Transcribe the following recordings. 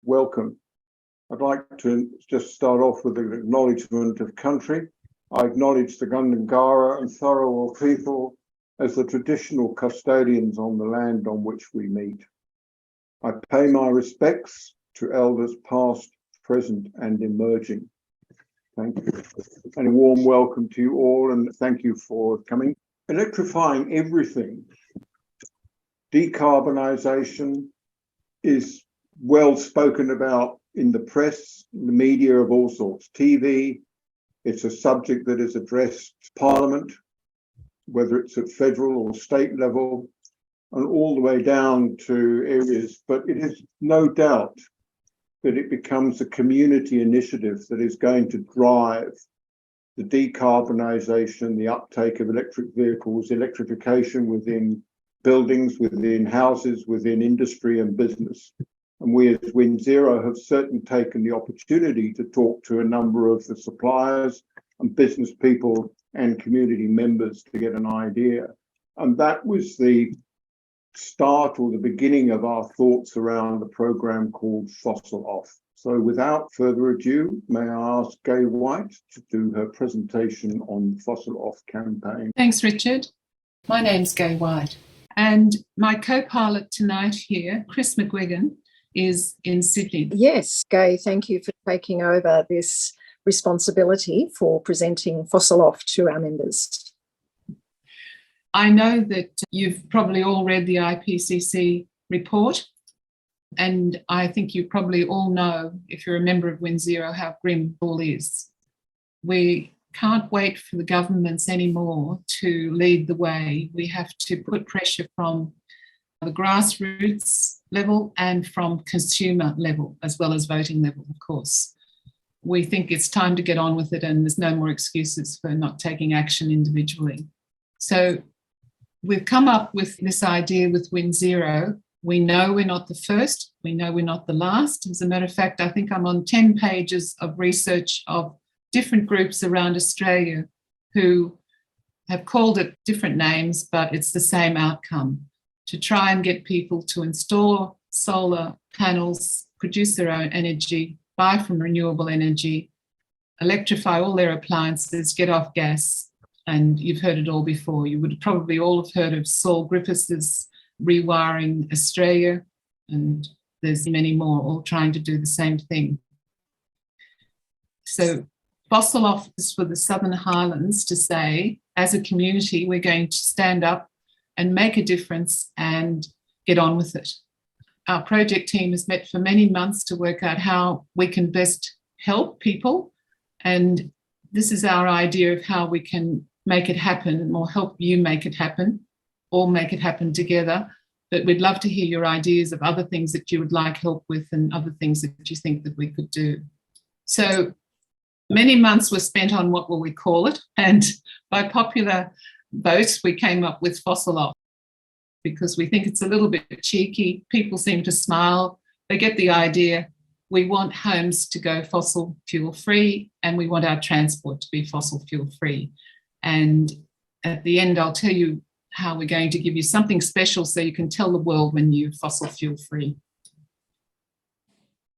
welcome. I'd like to just start off with an acknowledgement of country. I acknowledge the Gundungara and Tharawal people as the traditional custodians on the land on which we meet. I pay my respects to elders past, present and emerging. Thank you. And a warm welcome to you all, and thank you for coming. Electrifying everything. Decarbonisation is well spoken about in the press, in the media of all sorts, TV. It's a subject that is addressed Parliament, whether it's at federal or state level, and all the way down to areas. But it is no doubt that it becomes a community initiative that is going to drive the decarbonisation, the uptake of electric vehicles, electrification within buildings, within houses, within industry and business. And we as WinZero have certainly taken the opportunity to talk to a number of the suppliers and business people and community members to get an idea. And that was the start or the beginning of our thoughts around the program called Fossil Off. So without further ado, may I ask Gay White to do her presentation on the Fossil Off campaign. Thanks, Richard. My name's Gay White, and my co-pilot tonight here, Chris McGuigan, is in Sydney. Yes, Gay, thank you for taking over this responsibility for presenting Fossil Off to our members. I know that you've probably all read the IPCC report, and I think you probably all know, if you're a member of WinZero, how grim it all is. We can't wait for the governments anymore to lead the way. We have to put pressure from the grassroots level and from consumer level, as well as voting level, of course. We think it's time to get on with it, and there's no more excuses for not taking action individually. So we've come up with this idea with WinZero. We know we're not the first. We know we're not the last. As a matter of fact, I think I'm on 10 pages of research of different groups around Australia who have called it different names, but it's the same outcome: to try and get people to install solar panels, produce their own energy, buy from renewable energy, electrify all their appliances, get off gas. And you've heard it all before. You would probably all have heard of Saul Griffiths' Rewiring Australia, and there's many more all trying to do the same thing. So Fossil Off is for the Southern Highlands to say, as a community, we're going to stand up and make a difference and get on with it. Our project team has met for many months to work out how we can best help people, and this is our idea of how we can make it happen, or help you make it happen, or make it happen together. But we'd love to hear your ideas of other things that you would like help with and other things that you think that we could do. So many months were spent on what will we call it, and by popular vote we came up with Fossil Off because we think it's a little bit cheeky. People seem to smile, they get the idea. We want homes to go fossil fuel free, and we want our transport to be fossil fuel free. And at the end, I'll tell you how we're going to give you something special so you can tell the world when you're fossil fuel free.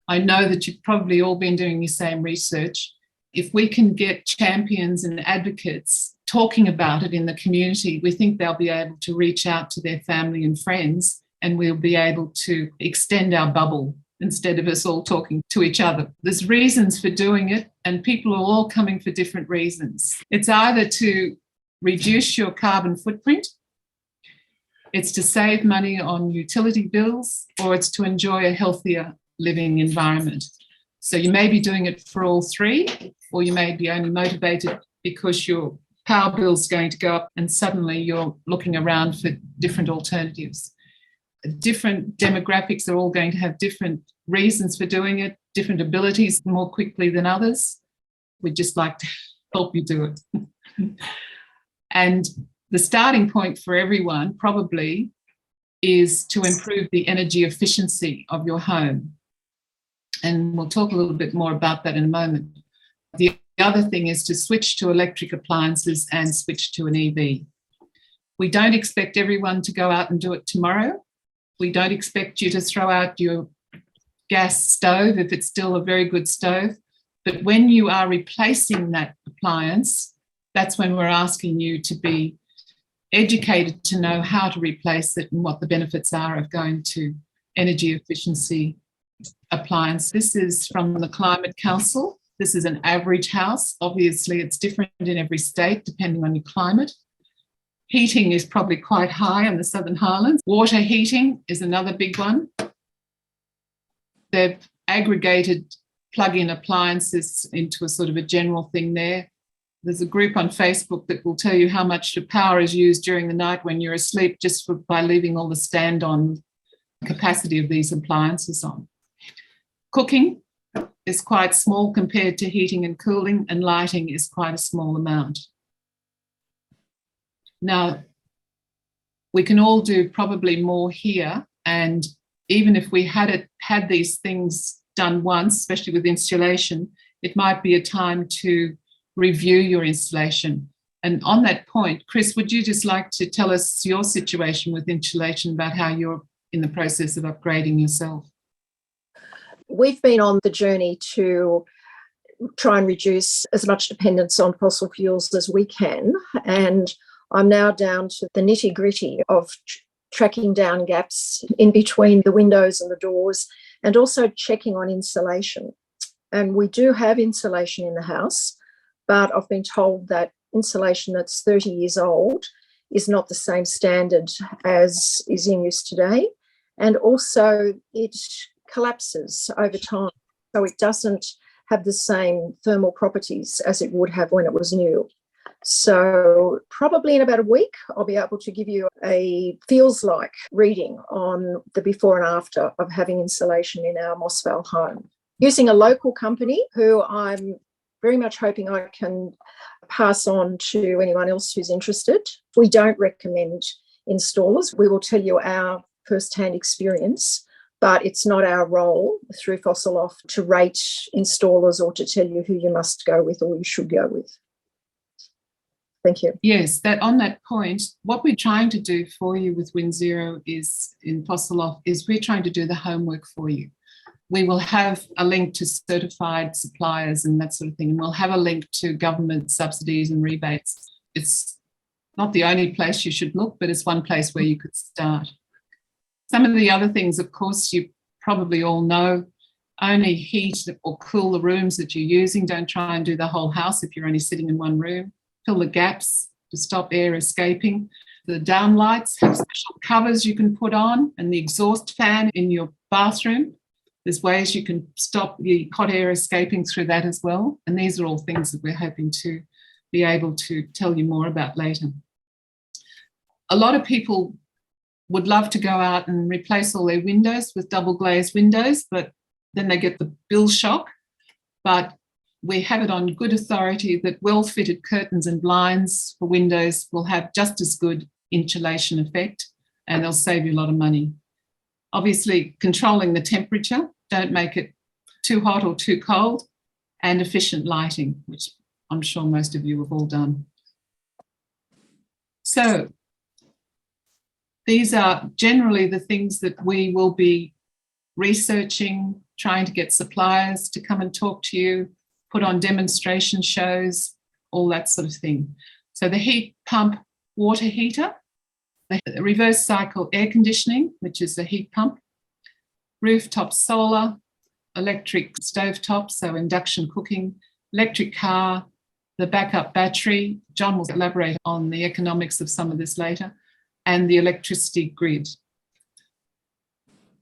I know that you've probably all been doing the same research. If we can get champions and advocates talking about it in the community, we think they'll be able to reach out to their family and friends, and we'll be able to extend our bubble instead of us all talking to each other. There's reasons for doing it, and people are all coming for different reasons. It's either to reduce your carbon footprint, it's to save money on utility bills, or it's to enjoy a healthier living environment. So you may be doing it for all three, or you may be only motivated because your power bill's going to go up and suddenly you're looking around for different alternatives. Different demographics are all going to have different reasons for doing it, different abilities more quickly than others. We'd just like to help you do it. And the starting point for everyone probably is to improve the energy efficiency of your home. And we'll talk a little bit more about that in a moment. The other thing is to switch to electric appliances and switch to an EV. We don't expect everyone to go out and do it tomorrow. We don't expect you to throw out your gas stove if it's still a very good stove. But when you are replacing that appliance, that's when we're asking you to be educated to know how to replace it and what the benefits are of going to energy efficiency appliance. This is from the Climate Council. This is an average house. Obviously, it's different in every state depending on your climate. Heating is probably quite high in the Southern Highlands. Water heating is another big one. They've aggregated plug-in appliances into a sort of a general thing there. There's a group on Facebook that will tell you how much the power is used during the night when you're asleep just by leaving all the stand-on capacity of these appliances on. Cooking is quite small compared to heating and cooling, and lighting is quite a small amount. Now, we can all do probably more here, and even if we had these things done once, especially with installation, it might be a time to review your installation. And on that point, Chris, would you just like to tell us your situation with insulation, about how you're in the process of upgrading yourself? We've been on the journey to try and reduce as much dependence on fossil fuels as we can. And I'm now down to the nitty-gritty of tracking down gaps in between the windows and the doors, and also checking on insulation. And we do have insulation in the house, but I've been told that insulation that's 30 years old is not the same standard as is in use today. And also it collapses over time, so it doesn't have the same thermal properties as it would have when it was new. So probably in about a week, I'll be able to give you a feels like reading on the before and after of having insulation in our Moss Vale home. Using a local company who I'm very much hoping I can pass on to anyone else who's interested. We don't recommend installers. We will tell you our first-hand experience, but it's not our role through Fossil Off to rate installers or to tell you who you must go with or you should go with. Thank you. Yes, that on that point, what we're trying to do for you with WinZero is in Fossil Off is we're trying to do the homework for you. We will have a link to certified suppliers and that sort of thing. And we'll have a link to government subsidies and rebates. It's not the only place you should look, but it's one place where you could start. Some of the other things, of course, you probably all know, only heat or cool the rooms that you're using. Don't try and do the whole house if you're only sitting in one room. Fill the gaps to stop air escaping. The downlights have special covers you can put on, and the exhaust fan in your bathroom. There's ways you can stop the hot air escaping through that as well. And these are all things that we're hoping to be able to tell you more about later. A lot of people would love to go out and replace all their windows with double glazed windows, but then they get the bill shock. But we have it on good authority that well-fitted curtains and blinds for windows will have just as good insulation effect, and they'll save you a lot of money. Obviously, controlling the temperature, don't make it too hot or too cold, and efficient lighting, which I'm sure most of you have all done. So these are generally the things that we will be researching, trying to get suppliers to come and talk to you, put on demonstration shows, all that sort of thing. So the heat pump water heater, the reverse cycle air conditioning, which is the heat pump, rooftop solar, electric stovetop, so induction cooking, electric car, the backup battery. John will elaborate on the economics of some of this later, and the electricity grid.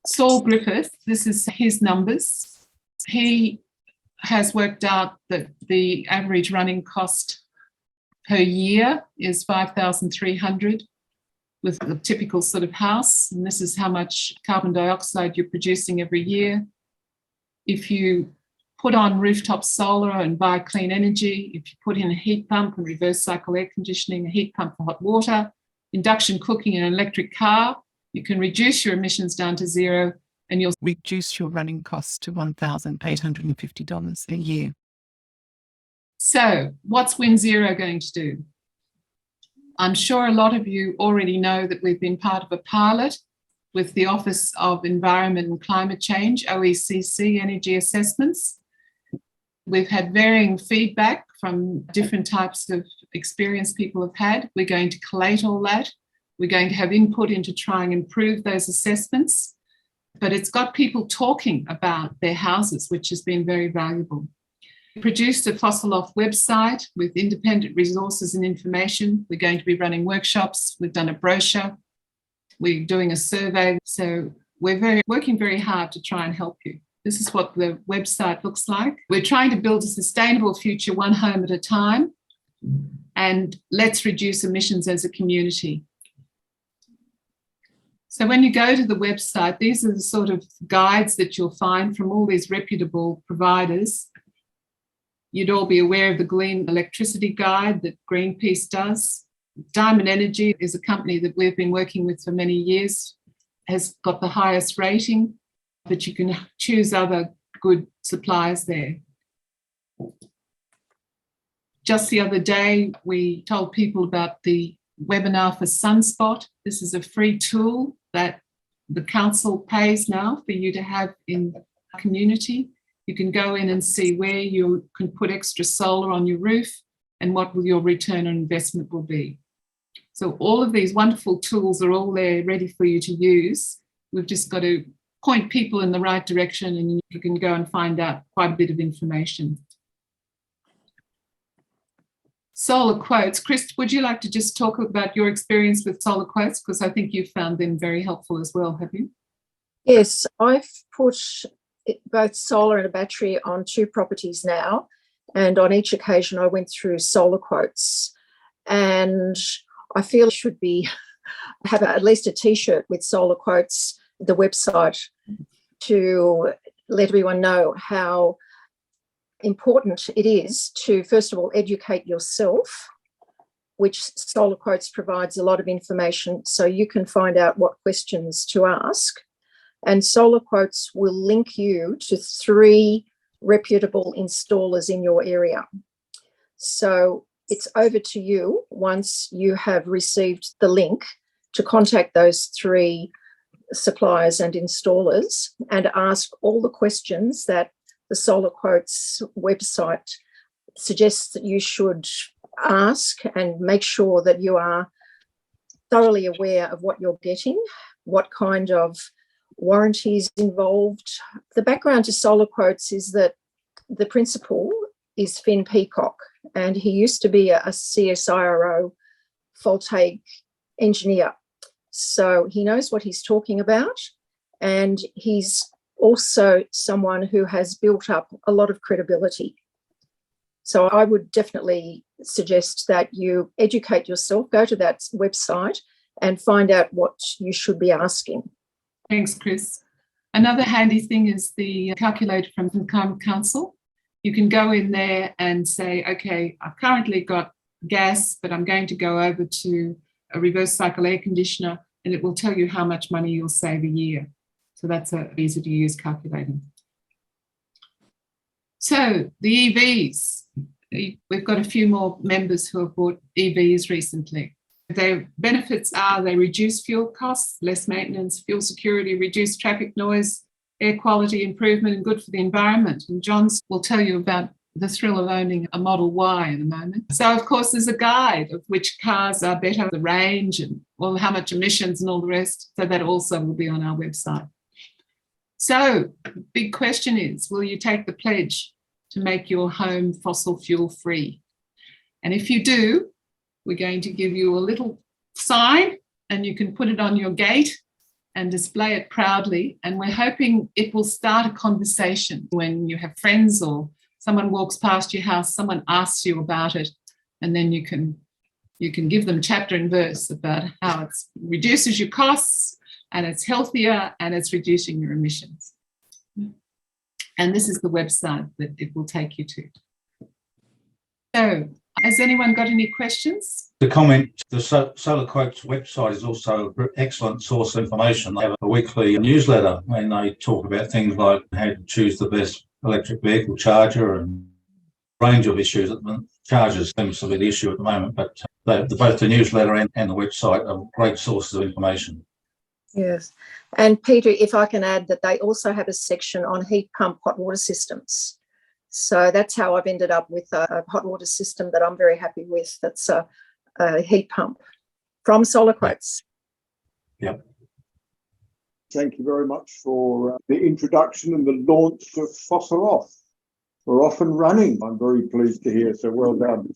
Saul Griffith, this is his numbers. He has worked out that the average running cost per year is $5,300 with a typical sort of house. And this is how much carbon dioxide you're producing every year. If you put on rooftop solar and buy clean energy, if you put in a heat pump and reverse cycle air conditioning, a heat pump for hot water, induction cooking and an electric car, you can reduce your emissions down to zero, and you'll reduce your running costs to $1,850 a year. So what's WinZero going to do? I'm sure a lot of you already know that we've been part of a pilot with the Office of Environment and Climate Change, OECC energy assessments. We've had varying feedback from different types of experience people have had. We're going to collate all that. We're going to have input into trying to improve those assessments. But it's got people talking about their houses, which has been very valuable. We produced a fossil off website with independent resources and information. We're going to be running workshops. We've done a brochure. We're doing a survey. So we're working very hard to try and help you. This is what the website looks like. We're trying to build a sustainable future, one home at a time. And let's reduce emissions as a community. So when you go to the website, these are the sort of guides that you'll find from all these reputable providers. You'd all be aware of the Green Electricity Guide that Greenpeace does. Diamond Energy is a company that we've been working with for many years, has got the highest rating, but you can choose other good suppliers there. Just the other day, we told people about the webinar for Sunspot. This is a free tool that the council pays now for you to have in the community. You can go in and see where you can put extra solar on your roof and what your return on investment will be. So all of these wonderful tools are all there ready for you to use. We've just got to point people in the right direction and you can go and find out quite a bit of information. Solar quotes. Chris, would you like to just talk about your experience with solar quotes? Because I think you've found them very helpful as well, have you? Yes, I've put both solar and a battery on 2 properties now. And on each occasion, I went through solar quotes. And I feel it should have at least a T-shirt with solar quotes, the website, to let everyone know how important it is to, first of all, educate yourself, which Solar Quotes provides a lot of information so you can find out what questions to ask. And Solar Quotes will link you to 3 reputable installers in your area. So it's over to you once you have received the link to contact those 3 suppliers and installers and ask all the questions that the Solar Quotes website suggests that you should ask, and make sure that you are thoroughly aware of what you're getting, what kind of warranties involved. The background to Solar Quotes is that the principal is Finn Peacock, and he used to be a CSIRO voltaic engineer. So he knows what he's talking about, and he's also someone who has built up a lot of credibility. So I would definitely suggest that you educate yourself, go to that website and find out what you should be asking. Thanks, Chris. Another handy thing is the calculator from the Climate Council. You can go in there and say, okay, I've currently got gas, but I'm going to go over to a reverse cycle air conditioner, and it will tell you how much money you'll save a year. So that's an easy to use calculator. So the EVs, we've got a few more members who have bought EVs recently. Their benefits are they reduce fuel costs, less maintenance, fuel security, reduce traffic noise, air quality improvement, and good for the environment. And John will tell you about the thrill of owning a Model Y in a moment. So, of course, there's a guide of which cars are better, the range and well, how much emissions and all the rest. So that also will be on our website. So the big question is, will you take the pledge to make your home fossil fuel free? And if you do, we're going to give you a little sign and you can put it on your gate and display it proudly. And we're hoping it will start a conversation when you have friends or someone walks past your house, someone asks you about it, and then you can give them chapter and verse about how it reduces your costs and it's healthier and it's reducing your emissions. And this is the website that it will take you to. So, has anyone got any questions? The comment, the Solar Quotes website is also an excellent source of information. They have a weekly newsletter when they talk about things like how to choose the best electric vehicle charger and a range of issues. Chargers seems to be the issue at the moment, but both the newsletter and the website are great sources of information. Yes. And Peter, if I can add that they also have a section on heat pump hot water systems. So that's how I've ended up with a hot water system that I'm very happy with. That's a heat pump from Solar Quotes. Yep. Thank you very much for the introduction and the launch of Fossil Off. We're off and running. I'm very pleased to hear, so well done.